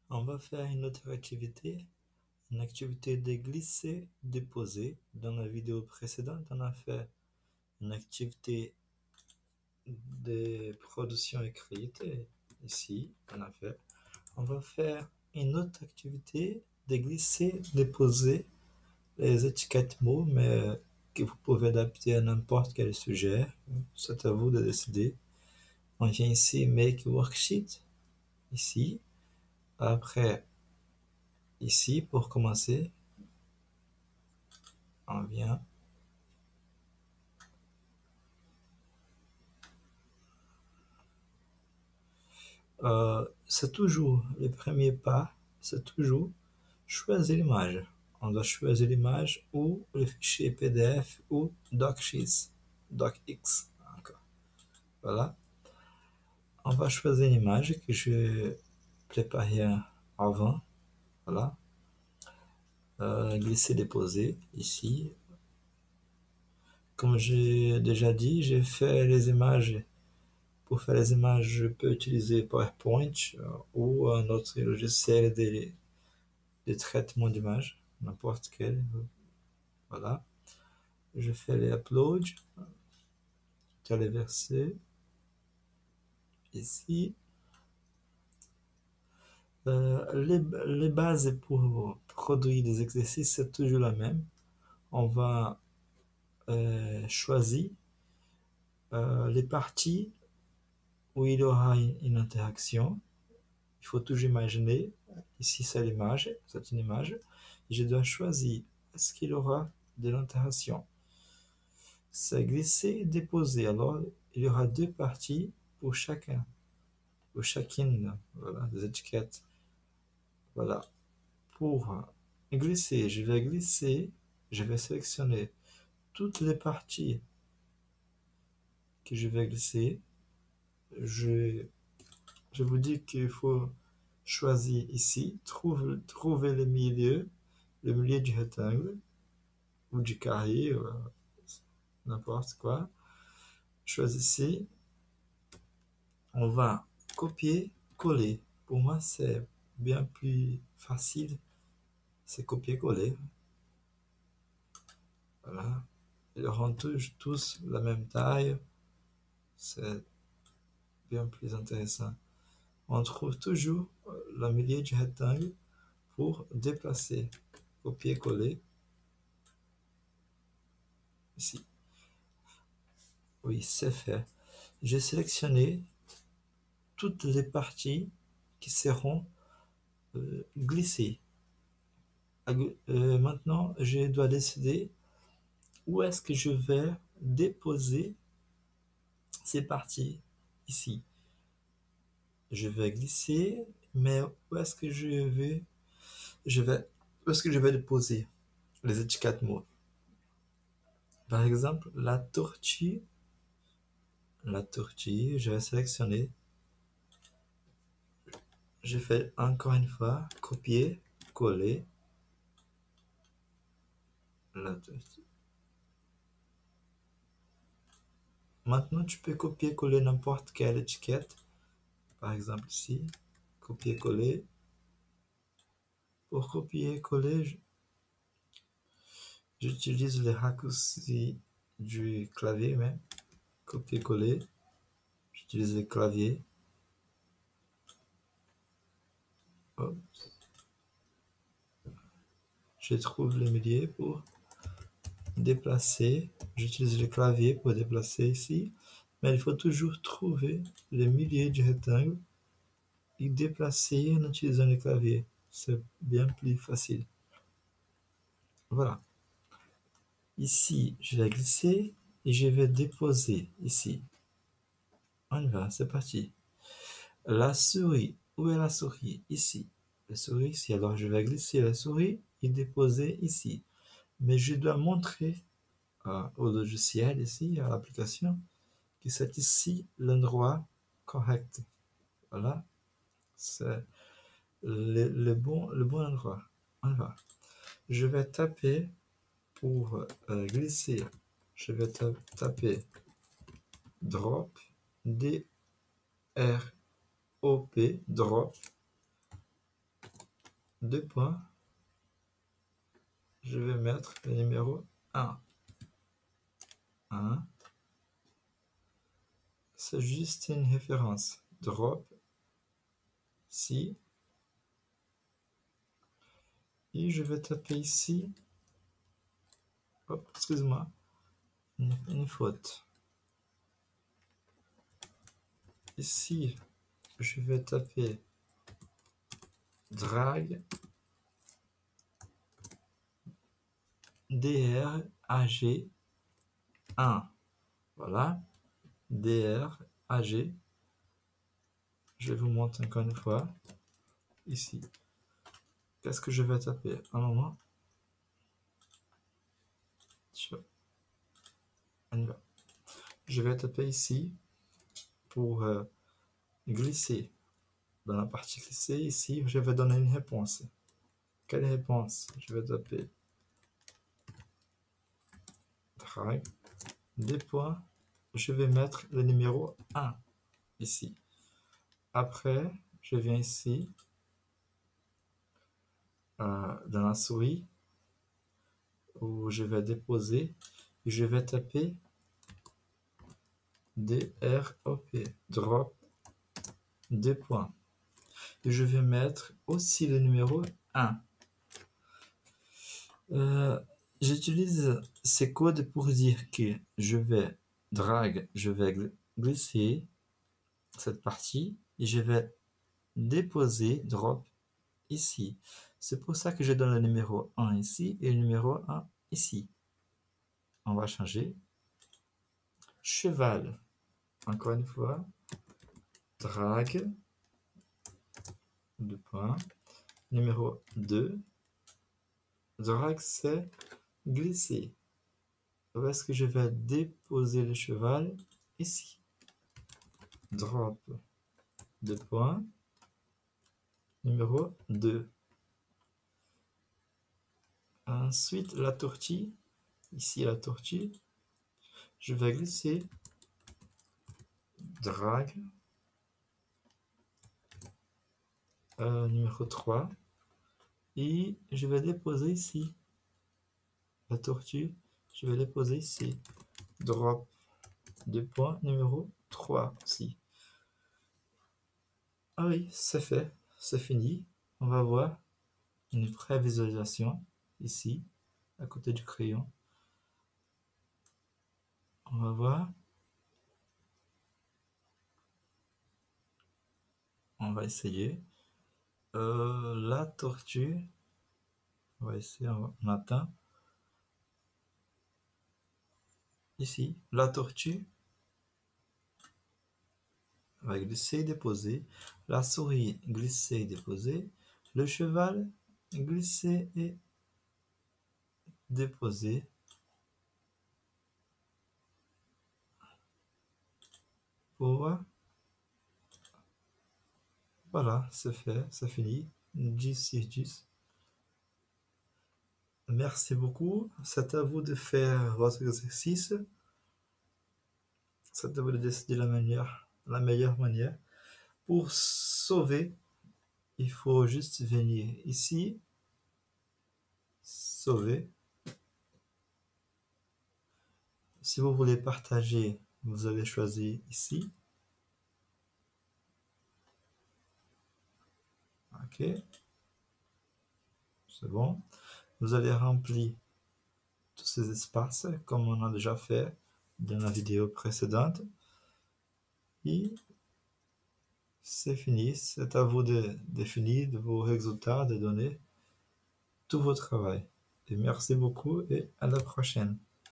On va faire une autre activité, une activité de glisser, déposer. Dans la vidéo précédente, on a fait une activité de production écrite. Et ici, on a fait. On va faire une autre activité de glisser, déposer les étiquettes mots, mais que vous pouvez adapter à n'importe quel sujet. C'est à vous de décider. On vient ici, Make Worksheet, ici. Après, ici, pour commencer, on vient. C'est toujours le premier pas, c'est toujours choisir l'image. On doit choisir l'image ou le fichier PDF ou DocX. DocX encore. Voilà. On va choisir une image que je préparais avant. Voilà. Glisser, déposer ici. Comme j'ai déjà dit, j'ai fait les images. Pour faire les images, je peux utiliser PowerPoint ou un autre logiciel de traitement d'image, n'importe quel. Voilà. Je fais les uploads, téléverser ici. Les bases pour produire des exercices, c'est toujours la même. On va choisir les parties où il y aura une interaction. Il faut toujours imaginer, ici c'est l'image, c'est une image. Je dois choisir, est-ce qu'il y aura de l'interaction? C'est glisser et déposer. Alors, il y aura deux parties pour chacun, pour chacune, voilà, des étiquettes. Voilà. Pour glisser, je vais sélectionner toutes les parties que je vais glisser. Je, je vous dis qu'il faut choisir ici, trouver le milieu du rectangle ou du carré, n'importe quoi. Choisissez, on va copier, coller. Pour moi, c'est bien plus facile, c'est copier-coller. Voilà. Ils auront tous la même taille, c'est bien plus intéressant. On trouve toujours le milieu du rectangle pour déplacer. Copier-coller ici. Oui, c'est fait. J'ai sélectionné toutes les parties qui seront glissées. Maintenant, je dois décider où est-ce que je vais déposer ces parties ici. Je vais glisser, mais où est-ce que où est-ce que je vais déposer les étiquettes mots? Par exemple, la tortue, je vais sélectionner. Je fais encore une fois, copier, coller, la tortue. Maintenant, tu peux copier-coller n'importe quelle étiquette. Par exemple ici, copier-coller. Pour copier-coller, j'utilise les raccourcis du clavier même. Copier-coller. J'utilise le clavier. Hop. Je trouve le milieu pour déplacer. J'utilise le clavier pour déplacer ici. Mais il faut toujours trouver le milieu du rectangle et déplacer en utilisant le clavier. C'est bien plus facile. Voilà. Ici, je vais glisser et je vais déposer ici. On y va, c'est parti. La souris, où est la souris? Ici. La souris ici. Alors, je vais glisser la souris et déposer ici. Mais je dois montrer au logiciel ici, à l'application, que c'est ici l'endroit correct. Voilà. C'est le bon endroit. On y va. Je vais taper pour glisser. Je vais taper drop, D-R-O-P, drop. deux points, je vais mettre le numéro 1. 1. C'est juste une référence. Drop ici. Et je vais taper ici. Hop, excuse-moi. Une faute. Ici, je vais taper drag drag 1. Voilà. drag. Je vous montre encore une fois. Ici. Qu'est-ce que je vais taper? Un moment. On y va. Je vais taper ici pour glisser. Dans la partie glisser, ici, je vais donner une réponse. Quelle réponse? Je vais taper drag, des points. Je vais mettre le numéro 1 ici. Après, je viens ici, dans la souris, où je vais déposer, et je vais taper drop, drop, deux points. Et je vais mettre aussi le numéro 1. J'utilise ces codes pour dire que je vais je vais glisser cette partie et je vais déposer drop ici. C'est pour ça que je donne le numéro 1 ici et le numéro 1 ici. On va changer. Cheval. Encore une fois. Drag. Deux points. Numéro 2. Drag, c'est glisser. Où est-ce que je vais déposer le cheval? Ici. Drop. Deux points. Numéro 2. Ensuite, la tortille. Ici, la tortille. Je vais glisser. Drag. Numéro 3. Et je vais déposer ici. La tortue, je vais déposer ici. Drop. Deux points. Numéro 3 aussi. Ah oui, c'est fait. C'est fini. On va voir une pré-visualisation ici, à côté du crayon. On va voir. On va essayer. La tortue. On va essayer, on atteint. Ici, la tortue va glisser et déposer. La souris glisser et déposer. Le cheval glisser et déposer. Pour voilà, c'est fait, c'est fini. 10 sur 10. Merci beaucoup. C'est à vous de faire votre exercice. C'est à vous de décider la meilleure manière. Pour sauver, il faut juste venir ici, sauver. Si vous voulez partager, vous allez choisir ici. Ok, c'est bon. Vous allez remplir tous ces espaces comme on a déjà fait dans la vidéo précédente. Et c'est fini. C'est à vous de définir de vos résultats, de donner tout votre travail. Et merci beaucoup et à la prochaine.